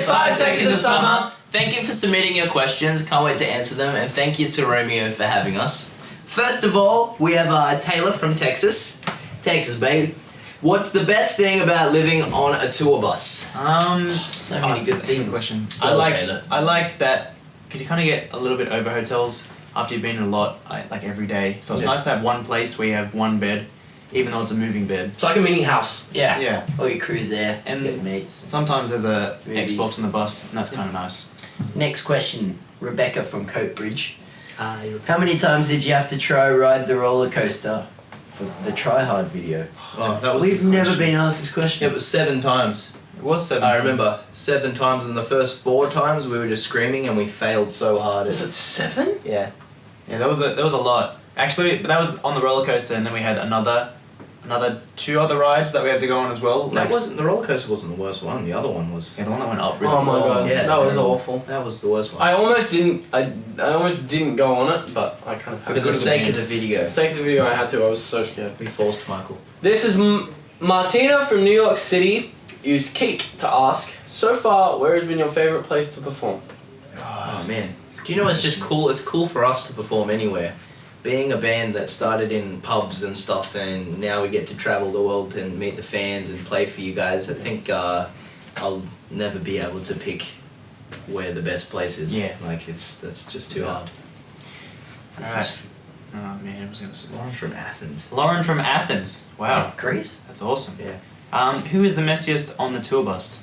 It's 5 seconds of summer. Thank you for submitting your questions. Can't wait to answer them. And thank you to Romeo for having us. First of all, we have Taylor from Texas. Texas, baby. What's the best thing about living on a tour bus? So many good things. Question. Well, I like that because you kind of get a little bit over hotels after you've been in a lot, like every day. So it's nice to have one place where you have one bed, even though it's a moving bed. It's like a mini house. Yeah. Yeah. Or you cruise there And get mates. Sometimes there's a Movies. Xbox on the bus, and that's kind of nice. Next question, Rebecca from Coatbridge. How many times did you have to ride the roller coaster for the Try Hard video? Oh, that was We've never been asked this question. It was 7 times. It was 7. I remember 7 times, and the first 4 times we were just screaming and we failed so hard. Was it 7? Yeah. Yeah, there was a lot. Actually, but that was on the roller coaster, and then we had another 2 other rides that we had to go on as well. That wasn't the roller coaster. Wasn't the worst one. The other one was. Yeah, the one that went up really Oh my god, yes, that was terrible. awful. That was the worst one. I almost didn't go on it, but I kind of had For to. the sake of the video, For the sake of the video, I had to. I was so scared. we forced Michael. This is Martina from New York City. Used Keek to ask. So far, where has been your favorite place to perform? Oh man. Do you know it's just cool? It's cool for us to perform anywhere. Being a band that started in pubs and stuff, and now we get to travel the world and meet the fans and play for you guys. I think I'll never be able to pick where the best place is. Yeah. Like that's just too hard. Alright. Oh man, I was gonna say. Lauren from Athens. Lauren from Athens. Wow, Greece? that's awesome. Yeah. Who is the messiest on the tour bus?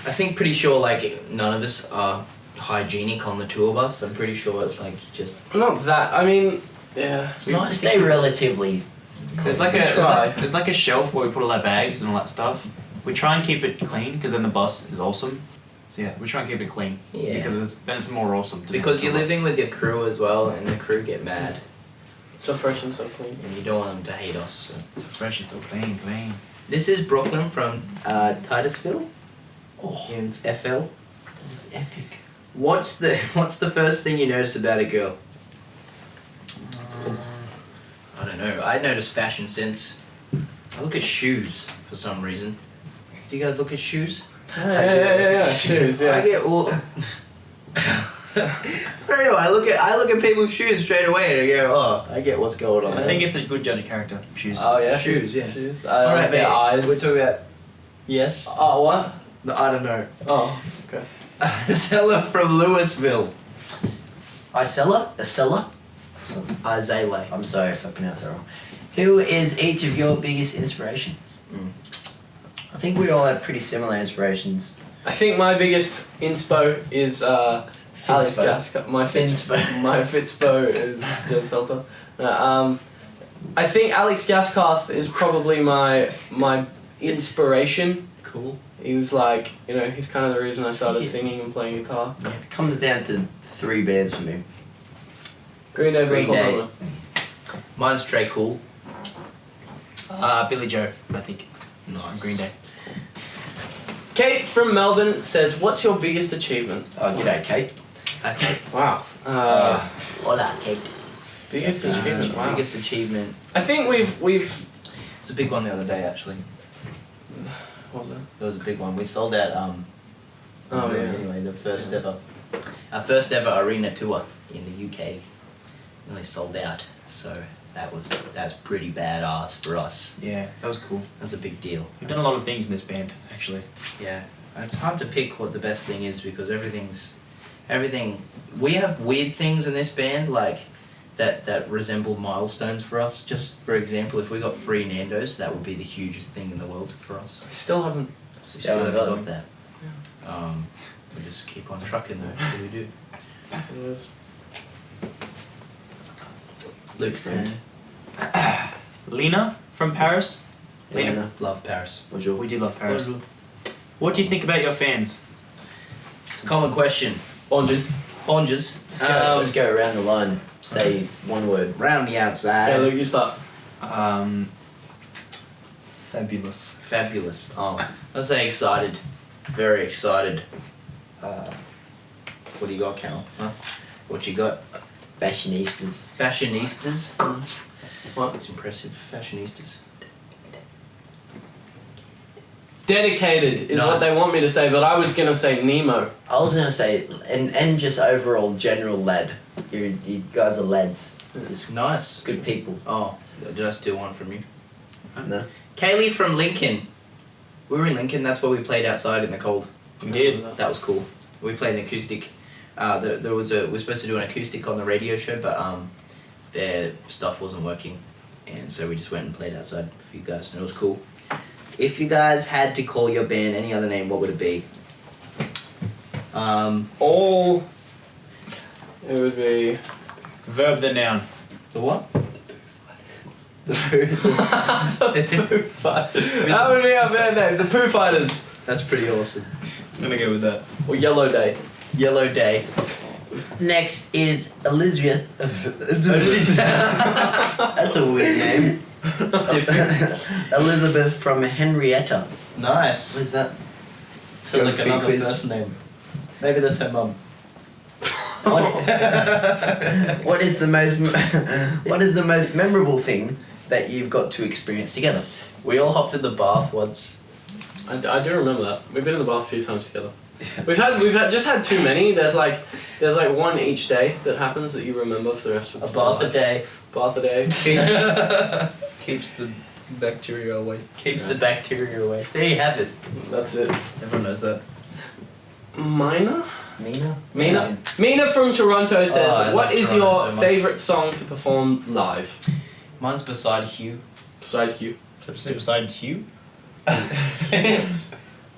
I think pretty sure like none of us are hygienic on the tour bus. I'm pretty sure it's like just. Not that. I mean, yeah. It's nice. Stay relatively. There's like Try. a shelf where we put all our bags and all that stuff. We try and keep it clean because then the bus is awesome. So yeah, we try and keep it clean. Yeah. Because then it's more awesome. To Because be you're on the tour living with your crew as well, and the crew get mad, So fresh and so clean. and you don't want them to hate us. So. bus. So fresh, it's so clean. This is Brooklyn from Titusville. Oh, In FL. that was epic. What's the first thing you notice about a girl? I don't know. I notice fashion sense. I look at shoes for some reason. Do you guys look at shoes? Yeah. Shoes, I yeah. get all. I don't know. I look at people's shoes straight away and I go, oh, I get what's going on. I think it's a good judge of character. Shoes. Oh yeah. Shoes, yeah. Shoes. All right, their mate. eyes. We're talking about. Yes. Oh what? No, I don't know. Oh, okay. Seller from Louisville. Isella? Zale. I'm sorry if I pronounced that wrong. Who is each of your biggest inspirations? I think we all have pretty similar inspirations. I think my biggest inspo is Alex Finspo. Gask. My Finspo. My Finspo is Jen Salter. I think Alex Gaskarth is probably my inspiration. Cool. He was like, he's kind of the reason I started Thank you. singing and playing guitar. It comes down to 3 bands for me. Green Day, Green Blink, Day. Cold Mine's Trey Cool. Billy Joe, I think. Nice. Green Day. Kate from Melbourne says, "What's your biggest achievement?" Oh, g'day, Kate. Okay. Wow. Hola, Kate. Biggest achievement. Wow. Biggest achievement. I think we've. It's a big one the other day actually. What was that? It was a big one. We sold out. Oh, yeah. Anyway, our first ever arena tour in the UK. Nearly sold out. So that's pretty badass for us. Yeah, that was cool. That's a big deal. We've done a lot of things in this band, actually. Yeah. It's hard to pick what the best thing is because everything. We have weird things in this band like that resemble milestones for us. Just for example, if we got free Nando's, that would be the hugest thing in the world for us. We still haven't. We still haven't got got them. that. We just keep on trucking though. So we do. Luke's turn. Lena from Paris. Lena. Love Paris. Bonjour. We do love Paris. What do you think about your fans? It's a common question. Oranges. Oranges. Let's go around the line. Say one word. Round the outside. Yeah, Luke, you start. Fabulous. Fabulous. I'd say excited. Very excited. What do you got, Cal? Huh? What you got? Fashionistas. Fashionistas? What? That's impressive. Fashionistas. Dedicated is what they want me to say, but I was gonna say Nemo. I was gonna say, and just overall general lad. You guys are lads. Just Nice. good people. Oh, did I steal one from you? No. Kaylee from Lincoln. We were in Lincoln. That's where we played outside in the cold. We did. That was cool. We played an acoustic. We were supposed to do an acoustic on the radio show, but their stuff wasn't working, and so we just went and played outside for you guys, and it was cool. If you guys had to call your band any other name, what would it be? It would be... Verb the noun. The what? The Pooh Fighters. That would be our band name, the Pooh Fighters. That's pretty awesome. I'm gonna go with that. Or Yellow Day. Yellow Day. Next is Elizabeth. That's a weird name. It's different. Elizabeth from Henrietta. Nice. What is that? Sounds like Geography another quiz. first name. Maybe that's her mum. What is the most memorable thing that you've got to experience together? We all hopped in the bath once. I do remember that. We've been in the bath a few times together. We've had too many. There's like one each day that happens that you remember for the rest of A your bath a life. day. Bath a day. Keeps the bacteria away. Keeps the bacteria away. There you have it. That's it. Everyone knows that. Mina? Mina? Mina from Toronto says, I what love is Toronto your so much." favourite song to perform live? Mine's beside Hugh. Besides you. Beside Hugh?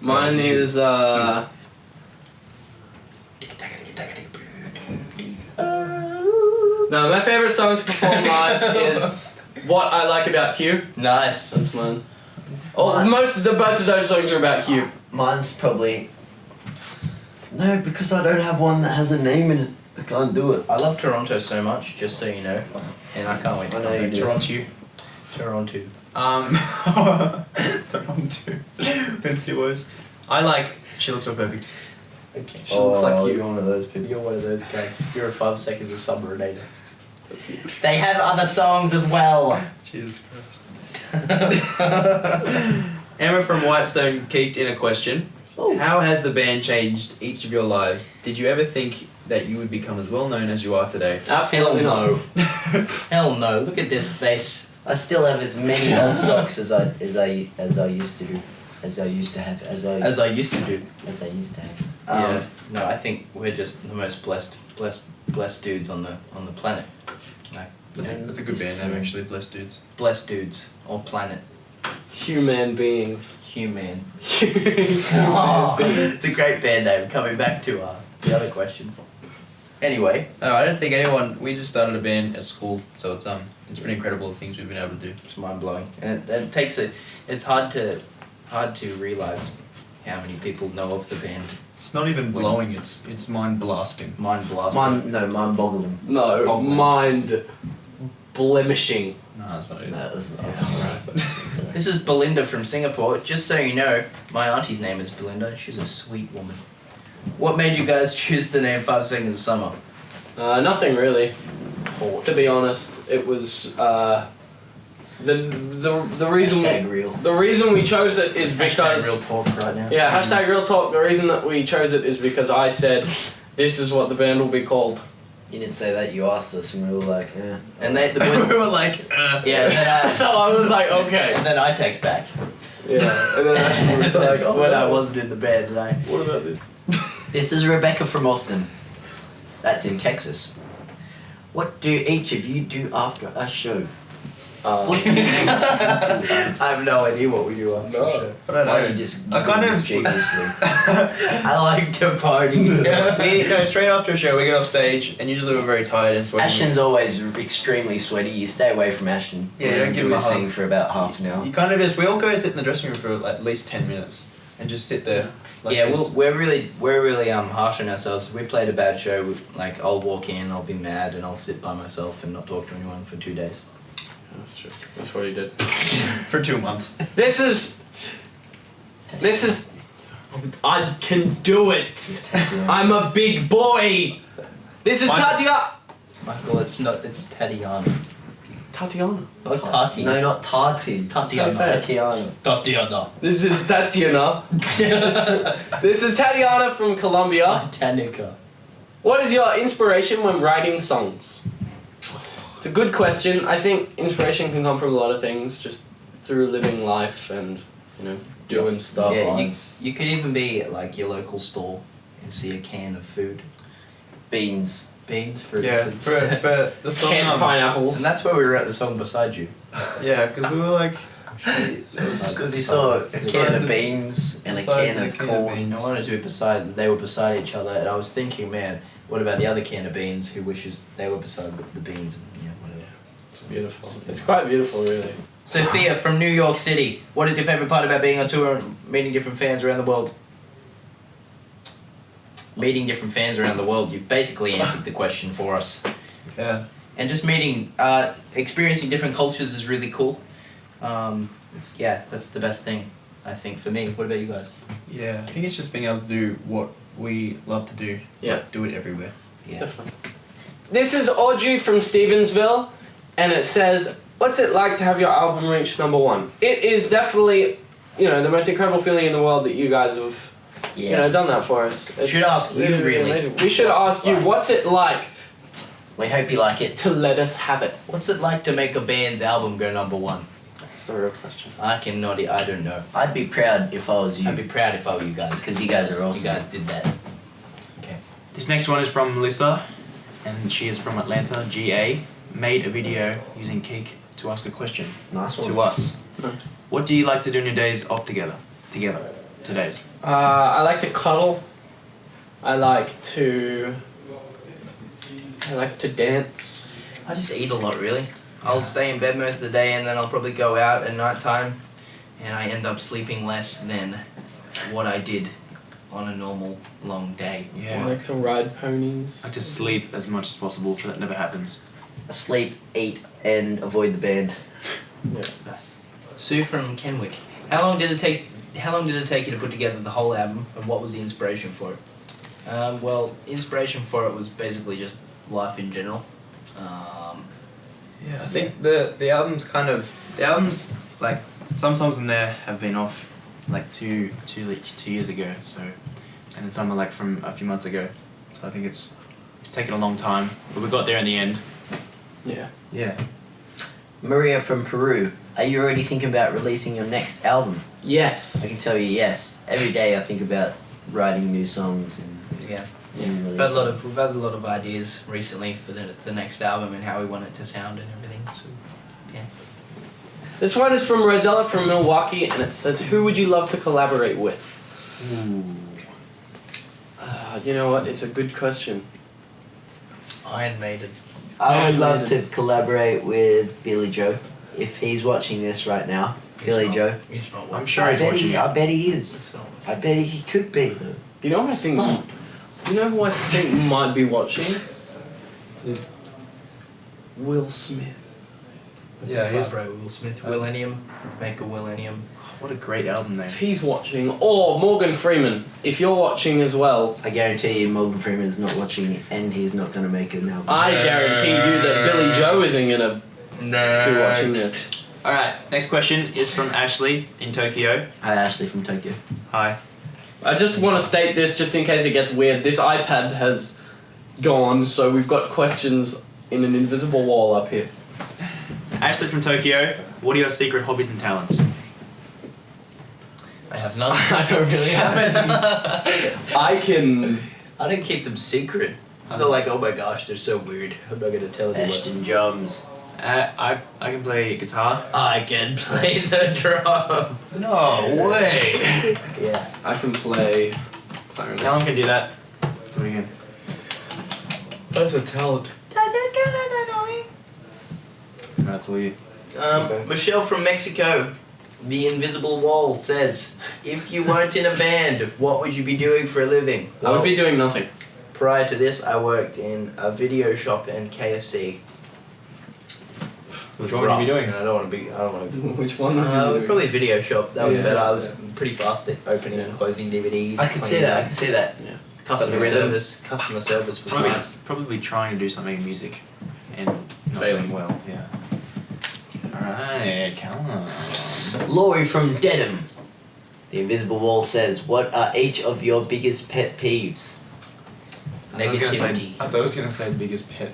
Mine is no, my favourite song to perform live is What I Like About Hugh. Nice. That's mine. Both of those songs are about Hugh. Mine's probably... No, because I don't have one that has a name in it. I can't do it. I love Toronto so much, just so you know. And I can't wait to I come know you back. do. Toronto. Toronto. With two words. I like She Looks So Perfect. Okay. She looks like you. You're one of those people. You're one of those guys. You're a 5 seconds of summer Renata. They have other songs as well. Jesus Christ. Emma from Whitestone kept in a question. Oh. How has the band changed each of your lives? Did you ever think that you would become as well known as you are today? Hell Absolutely not. no. Hell no. Look at this face. I still have as many old socks as I used to do. As I used to have. As I used to do. As I used to have. Yeah. No, I think we're just the most blessed dudes on the planet. Like, That's a good This band name time. actually, Blessed Dudes. blessed dudes on planet. Human beings. Human. Oh, it's a great band name. Coming back to the other question. Anyway, No, I don't think anyone. We just started a band at school, so it's pretty incredible the things we've been able to do. it's mind blowing, and it takes it. It's hard to realize how many people know of the band. It's not even blowing. It's mind blasting. Mind blasting. Mind boggling. No, Oh, man. mind blemishing. No, that's not it. No, that's not. This is Belinda from Singapore. Just so you know, my auntie's name is Belinda. She's a sweet woman. What made you guys choose the name 5 Seconds of Summer? Nothing really. To be honest, it was the reason Hashtag real. the reason we chose it is because Hashtag real talk right now. yeah, hashtag real talk. The reason that we chose it is because I said this is what the band will be called. You didn't say that. You asked us, and we were like, eh. And the boys. we were like, Yeah, and then So I was like, okay. and then I text back. Yeah, and then Ashley was like, oh, when I no. wasn't in the band, and I. What about this? This is Rebecca from Austin. That's in Texas. What do each of you do after a show? What do you do? I have no idea what we do after No. the show. I don't know. Why you just I kind of- mischievously? I like to party. No, straight after a show, we get off stage, and usually we're very tired and sweaty. Ashton's always extremely sweaty. You stay away from Ashton. Yeah, Let don't him give do him a his hug. thing for about half an hour. You kind of just, we all go sit in the dressing room for at least 10 minutes and just sit there. Like Yeah, this. we're really harsh on ourselves. We played a bad show. Like I'll walk in, I'll be mad, and I'll sit by myself and not talk to anyone for 2 days. That's true. That's what he did. for 2 months. This is. I can do it. I'm a big boy. This is Michael. Tatia. Michael, it's not. It's Tatiana. Tatiana. Oh, Tati. No, not Tati. Tatiana. Tatiana. Tatiana. This is Tatiana. This is Tatiana from Colombia. Titanica. What is your inspiration when writing songs? It's a good question. I think inspiration can come from a lot of things, just through living life and, you know, doing stuff. Yeah, you could even be at like your local store and see a can of food. Beans. Beans, for Yeah, instance. for the song. Canned pineapples. And that's where we wrote the song beside you. Yeah, because we were like. Because you saw a can of beans and a beside can the of can of corn. beans. I wanted to be they were beside each other, and I was thinking, man, what about the other can of beans who wishes they were beside the beans? And, yeah, whatever. It's beautiful. It's quite beautiful, really. Sophia from New York City. What is your favourite part about being on tour and meeting different fans around the world? Meeting different fans around the world. You've basically answered the question for us. Yeah. And just meeting, experiencing different cultures is really cool. That's the best thing, I think, for me. What about you guys? Yeah, I think it's just being able to do what we love to do. Yeah. But do it everywhere. Yeah. Definitely. This is Audrey from Stevensville, and it says, what's it like to have your album reach #1? It is definitely, you know, the most incredible feeling in the world that you guys have, you know, done that for us. It's Should ask you, really. amazing. We should ask you, what's it like We hope you like it. to let us have it? What's it like to make a band's album go #1? That's the real question. I don't know. I'd be proud if I was you. I'd be proud if I were you guys. Because you guys are awesome. You guys did that. Okay. This next one is from Melissa, and she is from Atlanta, GA. Made a video using Kik to ask a question Nice one. to us. Nice. What do you like to do in your days off together? Today's. I like to cuddle. I like to dance. I just eat a lot, really. I'll stay in bed most of the day, and then I'll probably go out at night time, and I end up sleeping less than what I did on a normal long day. I Yeah. like to ride ponies. I like to sleep as much as possible, but that never happens. Sleep, eat, and avoid the band. Yeah. Nice. Sue from Kenwick. How long did it take you to put together the whole album, and what was the inspiration for it? Well, inspiration for it was basically just life in general. Yeah, I think the album's like some songs in there have been off like two years ago, so, and then some are like from a few months ago, so I think it's taken a long time, but we got there in the end. Yeah. Yeah. Maria from Peru. Are you already thinking about releasing your next album? Yes. I can tell you yes. Every day I think about writing new songs and Yeah. and We've had a lot of ideas recently for the next album and how we want it to sound and everything. So, yeah. This one is from Rosella from Milwaukee, and it says, who would you love to collaborate with? You know what? It's a good question. Iron Maiden. I would love to collaborate with Billy Joe. If he's watching this right now, Billy Joe. He's not I'm sure he's watching it. I bet he is. It's not I bet he could be though. You know what I think? Stop. You know who I think might be watching? Will Smith. Yeah, he's Collaborate with Will Smith. Willennium. Make a Willennium. what a great album name. If he's watching, or Morgan Freeman, if you're watching as well, I guarantee you Morgan Freeman's not watching and he's not going to make an album. I guarantee you that Billy Joe isn't gonna be watching this. All right, next question is from Ashley in Tokyo. Hi Ashley from Tokyo. Hi. I just want to state this just in case it gets weird. This iPad has gone, so we've got questions in an invisible wall up here. Ashley from Tokyo. What are your secret hobbies and talents? I have none. I don't really have any. I don't keep them secret. It's not like, oh my gosh, they're so weird. I'm not gonna tell anyone. Ashton drums. I can play guitar. I can play the drums. No way. Yeah. I can play clarinet. Callum can do that. Do it again. That's a talent. That's all you. Michelle from Mexico. The Invisible Wall says, if you weren't in a band, what would you be doing for a living? I would be doing nothing. Prior to this, I worked in a video shop and KFC. Which one would you be doing? And I don't want to. Which one would you be doing? Probably video shop. That was Yeah, better. I was yeah. pretty fast at opening and closing DVDs. I could see that. I could see that. Yeah. Customer But the rhythm- service was nice. Probably trying to do something in music and not Failing. doing well. Yeah. Alright, come on. Laurie from Dedham. The Invisible Wall says, what are each of your biggest pet peeves? Negativity. I thought I was gonna say biggest pet.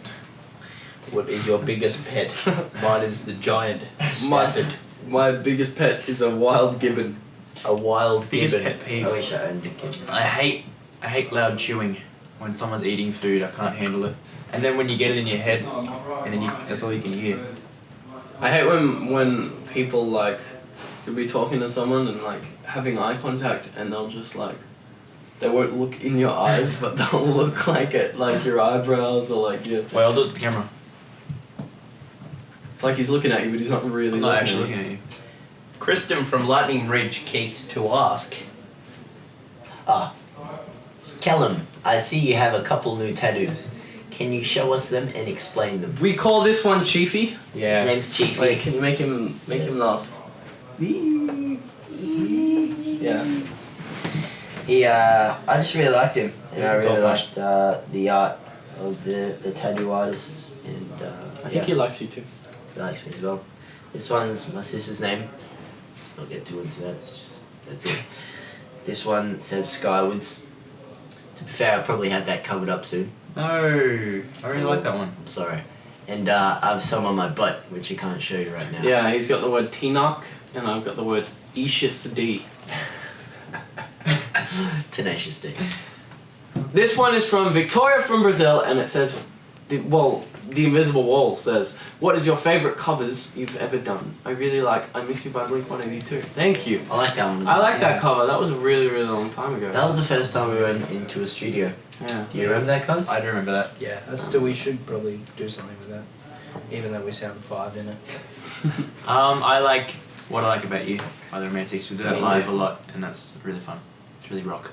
What is your biggest pet? Mine is the giant Stafford. My biggest pet is a wild gibbon. A wild Biggest gibbon. pet peeve. I wish I owned a kid. I hate loud chewing. When someone's eating food, I can't handle it. And then when you get it in your head, and then that's all you can hear. I hate when people like you'll be talking to someone and like having eye contact and they'll just like they won't look in your eyes but they'll look like at like your eyebrows or like your. Well, I'll do it to the camera. It's like he's looking at you but he's not really. I'm not actually looking at you. Kristen from Lightning Ridge kicked to ask. Callum, I see you have a couple new tattoos. Can you show us them and explain them? We call this one Chiefy. Yeah. His name's Chiefy. Wait, can you make him laugh? Yeah. I just really liked him, and I Doesn't really talk liked the art of the tattoo artist, and I think he likes you too. he likes me as well. This one's my sister's name. Let's not get too into that. It's just that's it. This one says Skywards. To be fair, I'll probably have that covered up soon. No, I really like that one. I'm sorry. And I have some on my butt, which I can't show you right now. Yeah, he's got the word Tinoch and I've got the word Ishis D. Tenacious D. This one is from Victoria from Brazil, and it says, the Invisible Wall says, what is your favourite covers you've ever done? I really like I Miss You by Blink-182. Thank you. I like that one. I like that cover. That was a really, really long time ago. That was the first time we went into a studio. Yeah. Do you remember that, cuz? I do remember that. Yeah, we should probably do something with that. Even though we sound 5 in it. I like What I Like About You by the Romantics. We do that Me live too. a lot, and that's really fun. It's really rock.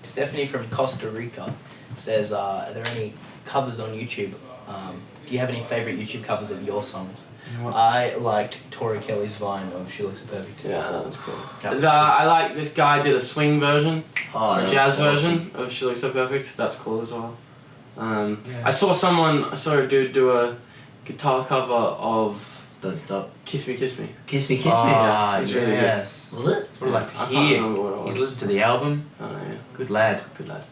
Stephanie from Costa Rica says, are there any covers on YouTube? Do you have any favourite YouTube covers of your songs? You know what? I liked Tori Kelly's Vine of She Looks So Perfect. Yeah, that was cool. That was I like this guy did a swing version, Oh, a that jazz was awesome. version of She Looks So Perfect. That's cool as well. Yeah. I saw a dude do a guitar cover of Don't stop. Kiss Me, Kiss Me. Kiss me, kiss me. Ah, It's really good. yes. Was it? That's what I like to I can't hear. remember what it was. He's listened to the album. Oh, yeah. Good lad. Good lad.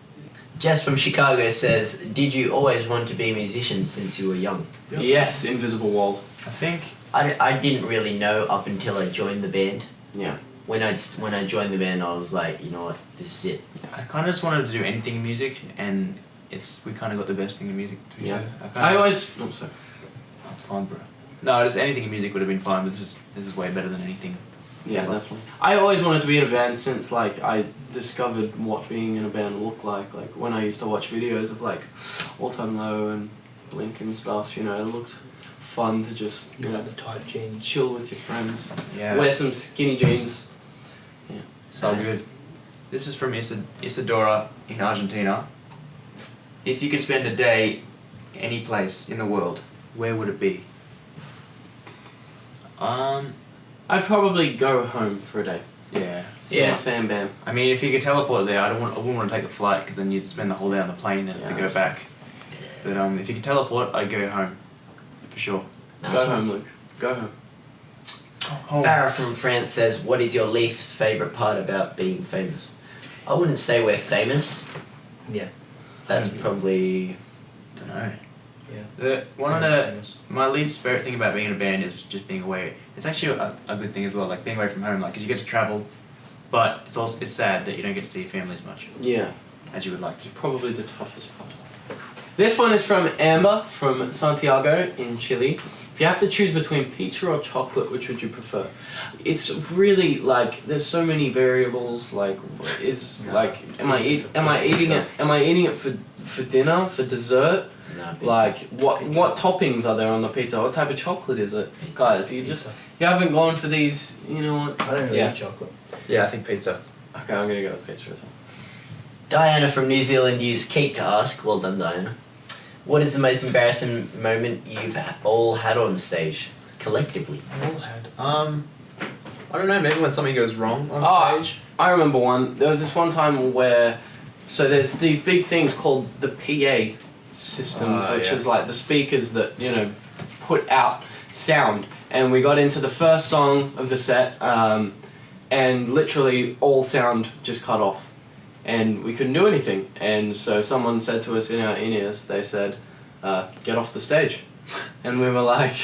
Jess from Chicago says, did you always want to be a musician since you were young? Yep. Yes, Invisible Wall. I think. I didn't really know up until I joined the band. Yeah. When I joined the band, I was like, you know what, this is it. I kind of just wanted to do anything in music, and we kind of got the best thing in music. To be Yeah. fair. I always. Oh, sorry. That's fine, bro. No, just anything in music would have been fine, but this is way better than anything. Yeah, Ever. definitely. I always wanted to be in a band since like I discovered what being in a band looked like. Like when I used to watch videos of like All Time Low and Blink and stuff. You know, it looked fun to just You know, the tight jeans. chill with your friends, Yeah. wear some skinny jeans. So Nice. good. This is from Isadora in Argentina. If you could spend a day any place in the world, where would it be? I'd probably go home for a day. Yeah. See Yeah. my fan band. I mean, if you could teleport there, I wouldn't want to take a flight because then you'd spend the whole day on the plane and have to Yeah. go back. But if you could teleport, I'd go home, for sure. Nice Go one. home, Luke. Go home. Farah from France says, what is your least favourite part about being famous? I wouldn't say we're famous. Yeah. That's Mhm. probably... Don't know. Yeah. My least favorite thing about being in a band is just being away. It's actually a good thing as well, like being away from home, like because you get to travel, but it's sad that you don't get to see your family as much Yeah. as you would like to. Probably the toughest part. This one is from Amber from Santiago in Chile. If you have to choose between pizza or chocolate, which would you prefer? It's really like there's so many variables. Like, am I eating it for dinner, for dessert? No, pizza. Like what Pizza. what toppings are there on the pizza? What type of chocolate is it, Pizza. guys? You haven't gone for these. You know what? I don't really Yeah. eat chocolate. Yeah, I think pizza. Okay, I'm gonna go with pizza as well. Diana from New Zealand used Kate to ask, well done Diana, what is the most embarrassing moment you've all had on stage, collectively? All had. I don't know. Maybe when something goes wrong on stage. I remember one. There was this one time where, so there's these big things called the PA systems, which Yeah. is like the speakers that put out sound. And we got into the first song of the set, and literally all sound just cut off. And we couldn't do anything. And so someone said to us in our in-ears, they said, get off the stage. And we were like,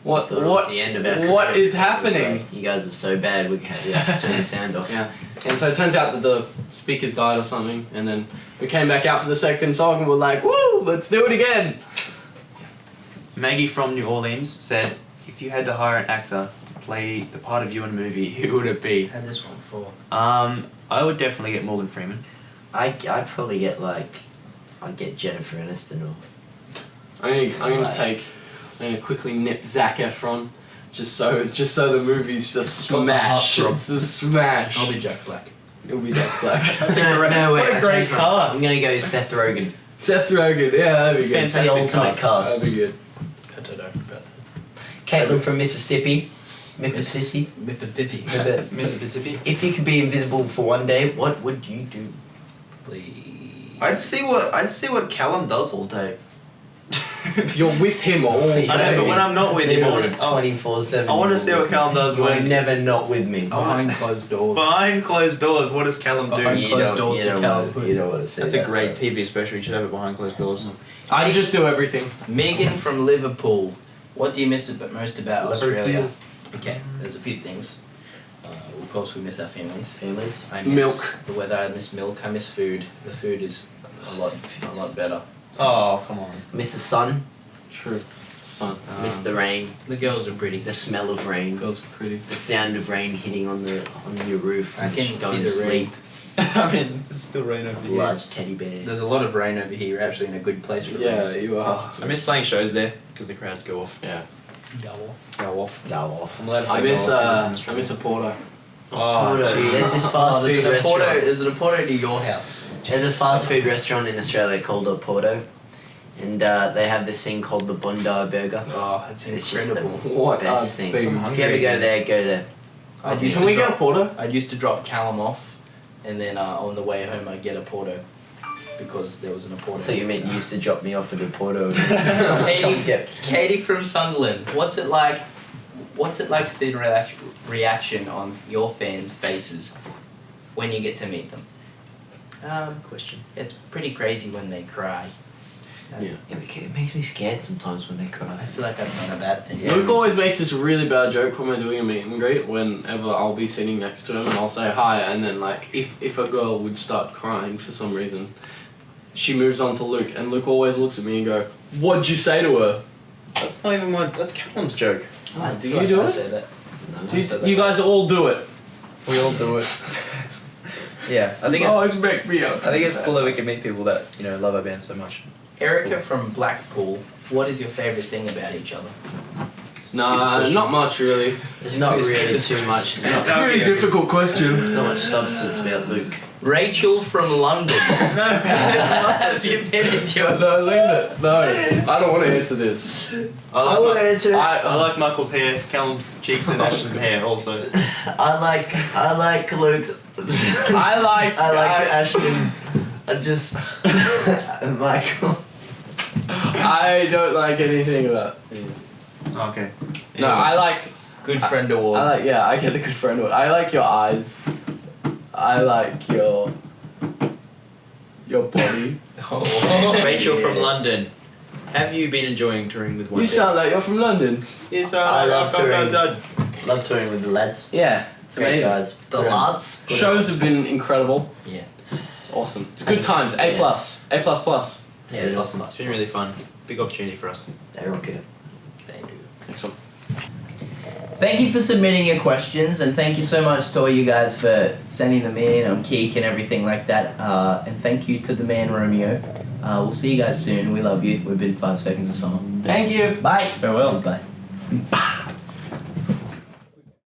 what The end of our what career. is happening? Like, you guys are so bad, we have to turn the sound off. Yeah. And so it turns out that the speakers died or something, and then we came back out for the second song and we're like, woo, let's do it again. Maggie from New Orleans said, if you had to hire an actor to play the part of you in a movie, who would it be? Had this one before. I would definitely get Morgan Freeman. I'd probably get I'd get Jennifer Aniston or... I'm gonna quickly nip Zac Efron, just so the movie's just got the smash. heartthrob. It's a smash. I'll be Jack Black. It'll be Jack Black. No, wait, what a I great changed mine. cast. I'm gonna go Seth Rogen. Seth Rogen, yeah, that'd be good. It's the Fantastic ultimate cast. That'd be good. I don't know about that. Caitlin from Mississippi. Mississippi. Mississippi. If you could be invisible for one day, what would you do? I'd see what Callum does all day. You're with him all day. I know, but when I'm not with him, I Literally want 24/7. to see what Callum does You're when never not with me. Behind closed doors. behind closed doors. What does Callum do? Behind closed doors you with don't Callum. want, you don't want to say That's a that. great TV special. You should have it behind closed doors. I just do everything. Megan from Liverpool. What do you miss most about Liverpool. Australia? Okay, there's a few things. Of course, we miss our families. Families? I miss Milk. the weather. I miss milk. I miss food. The food is a lot better. Oh, come on. Miss the sun. True. Son. Miss the rain. The girls are pretty. The smell of rain. Girls are pretty. The sound of rain hitting on your roof. I can going hear to the rain. sleep. I mean, it's still rain over here. Large teddy bear. There's a lot of rain over here. We're actually in a good place for Yeah, rain. you are. I miss playing shows there because the crowds go off. Yeah. Go off. Go off. I'm allowed to say I miss go off. I miss a porter. Oh, Porto. jeez. There's this fast food There's restaurant. a Porto to your house. There's a fast food restaurant in Australia called a Porto, and they have this thing called the Bondi Burger. Oh, it's It's just the incredible. What best a thing. thing. If you ever go there, go there. I used Can to we get a drop- porter? I used to drop Callum off, and then on the way home I'd get a Porto, because there was an Porto. I thought you meant you used to drop me off at a Porto. Katie from Sunderland. What's it like to see the reaction on your fans' faces when you get to meet them? Question. It's pretty crazy when they cry. Yeah. It makes me scared sometimes when they I cry. feel like I've done a bad thing. Yeah. Luke always makes this really bad joke when we're doing a meet and greet whenever I'll be sitting next to him and I'll say hi, and then like if a girl would start crying for some reason, she moves on to Luke, and Luke always looks at me and go, "What'd you say to her?" That's not even that's Callum's joke. I do you do it? Say that. You guys all do it. We all do it. Yeah, I think Always make me up. I think it's cool that we can meet people that love our band so much. Erica from Blackpool. What is your favourite thing about each other? Nah, not much really. There's not really too much. There's not, Very difficult question. there's not much substance about Luke. Rachel from London. Have you been enjoying? No, leave it. No, I don't want to answer this. I want to answer. I like Michael's hair, Callum's cheeks, and Ashton's hair also. I like Luke's. I like Ashton. I just Michael. I don't like anything about. Okay. No, I like. Good friend award. I get the good friend award. I like your eyes. I like your body. Rachel from London. Have you been enjoying touring with one? You sound like you're from London. Yes, I love touring. done. Love touring with the lads. Yeah, it's Great amazing. guys. The lads. Shows have been incredible. Yeah. It's awesome. It's good times. A plus. A plus plus. Yeah, awesome. It's been really fun. Big opportunity for us. They're all good. They do. Next one. Thank you for submitting your questions, and thank you so much to all you guys for sending them in on Keek and everything like that. And thank you to the man Romeo. We'll see you guys soon. We love you. We've been 5 seconds of song. Thank you. Bye. Farewell. Bye.